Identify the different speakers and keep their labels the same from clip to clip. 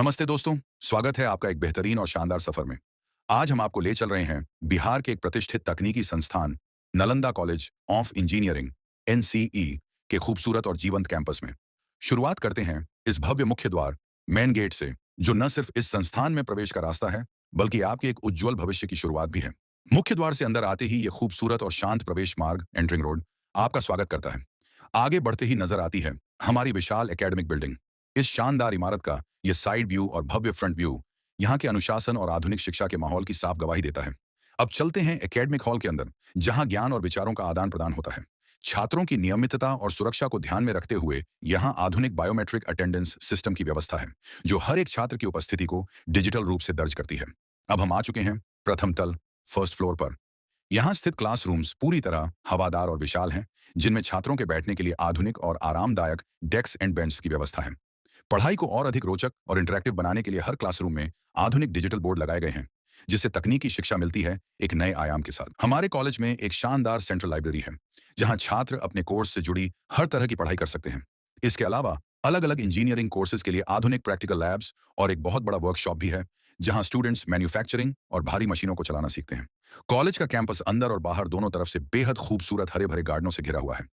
Speaker 1: नमस्ते दोस्तों, स्वागत है आपका एक बेहतरीन और शानदार सफर में। आज हम आपको ले चल रहे हैं बिहार के एक प्रतिष्ठित तकनीकी संस्थान Nalanda college of engineering NCE के खूबसूरत और जीवंत कैंपस में। शुरुआत करते हैं इस भव्य मुख्य द्वार मेन गेट से, जो न सिर्फ इस संस्थान में प्रवेश का रास्ता है, बल्कि आपके एक उज्जवल भविष्य की शुरुआत भी है। मुख्य द्वार से अंदर आते ही ये खूबसूरत और शांत प्रवेश मार्ग एंट्रिंग रोड आपका स्वागत करता है। आगे बढ़ते ही नजर आती है हमारी विशाल एकेडमिक बिल्डिंग। इस शानदार इमारत का ये साइड व्यू और भव्य फ्रंट व्यू यहाँ के अनुशासन और आधुनिक शिक्षा के माहौल की साफ गवाही देता है। अब चलते हैं एकेडमिक हॉल के अंदर, जहाँ ज्ञान और विचारों का आदान प्रदान होता है। छात्रों की नियमितता और सुरक्षा को ध्यान में रखते हुए यहाँ आधुनिक बायोमेट्रिक अटेंडेंस सिस्टम की व्यवस्था है, जो हर एक छात्र की उपस्थिति को डिजिटल रूप से दर्ज करती है। अब हम आ चुके हैं प्रथम तल, फर्स्ट फ्लोर पर। यहाँ स्थित क्लासरूम्स पूरी तरह हवादार और विशाल हैं, जिनमें छात्रों के बैठने के लिए आधुनिक और आरामदायक डेस्क एंड बेंच की व्यवस्था है। पढ़ाई को और अधिक रोचक और इंटरैक्टिव बनाने के लिए हर क्लासरूम में आधुनिक डिजिटल बोर्ड लगाए गए हैं, जिससे तकनीकी शिक्षा मिलती है एक नए आयाम के साथ। हमारे कॉलेज में एक शानदार सेंट्रल लाइब्रेरी है, जहां छात्र अपने कोर्स से जुड़ी हर तरह की पढ़ाई कर सकते हैं। इसके अलावा अलग अलग इंजीनियरिंग कोर्सेज के लिए आधुनिक प्रैक्टिकल लैब्स और एक बहुत बड़ा वर्कशॉप भी है, जहां स्टूडेंट्स मैन्युफैक्चरिंग और भारी मशीनों को चलाना सीखते हैं। कॉलेज का कैंपस अंदर और बाहर दोनों तरफ से बेहद खूबसूरत हरे भरे गार्डनों से घिरा हुआ है।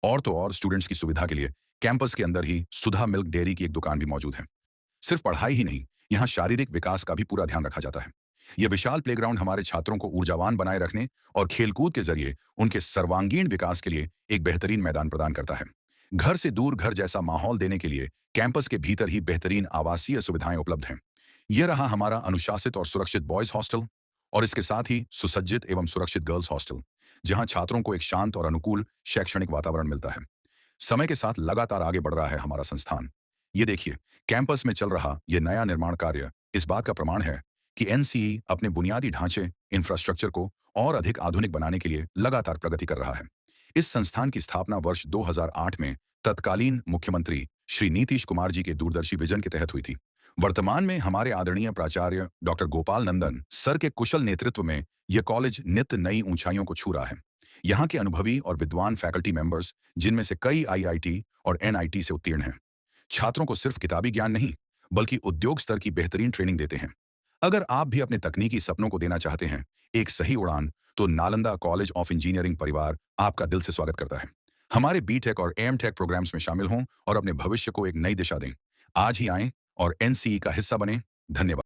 Speaker 1: और तो और स्टूडेंट्स की सुविधा के लिए कैंपस के अंदर ही सुधा मिल्क डेयरी की एक दुकान भी मौजूद है। सिर्फ पढ़ाई ही नहीं, यहाँ शारीरिक विकास का भी पूरा ध्यान रखा जाता है। यह विशाल प्लेग्राउंड हमारे छात्रों को ऊर्जावान बनाए रखने और खेलकूद के जरिए उनके सर्वांगीण विकास के लिए एक बेहतरीन मैदान प्रदान करता है। घर से दूर घर जैसा माहौल देने के लिए कैंपस के भीतर ही बेहतरीन आवासीय सुविधाएं उपलब्ध हैं। यह रहा हमारा अनुशासित और सुरक्षित बॉयज हॉस्टल, और इसके साथ ही सुसज्जित एवं सुरक्षित गर्ल्स हॉस्टल, जहां छात्रों को एक शांत और अनुकूल शैक्षणिक वातावरण मिलता है। समय के साथ लगातार आगे बढ़ रहा है हमारा संस्थान। ये देखिए, कैंपस में चल रहा यह नया निर्माण कार्य इस बात का प्रमाण है कि एनसीई अपने बुनियादी ढांचे इंफ्रास्ट्रक्चर को और अधिक आधुनिक बनाने के लिए लगातार प्रगति कर रहा है। इस संस्थान की स्थापना वर्ष 2008 में तत्कालीन मुख्यमंत्री श्री नीतीश कुमार जी के दूरदर्शी विजन के तहत हुई थी। वर्तमान में हमारे आदरणीय प्राचार्य डॉक्टर गोपाल नंदन सर के कुशल नेतृत्व में यह कॉलेज नित्य नई ऊंचाइयों को छू रहा है। यहाँ के अनुभवी और विद्वान फैकल्टी मेंबर्स, जिनमें से कई आईआईटी और एनआईटी से उत्तीर्ण हैं, छात्रों को सिर्फ किताबी ज्ञान नहीं, बल्कि उद्योग स्तर की बेहतरीन ट्रेनिंग देते हैं। अगर आप भी अपने तकनीकी सपनों को देना चाहते हैं एक सही उड़ान, तो नालंदा कॉलेज ऑफ इंजीनियरिंग परिवार आपका दिल से स्वागत करता है। हमारे बीटेक और एमटेक प्रोग्राम्स में शामिल हों और अपने भविष्य को एक नई दिशा दें। आज ही आएं और एनसीई का हिस्सा बने। धन्यवाद।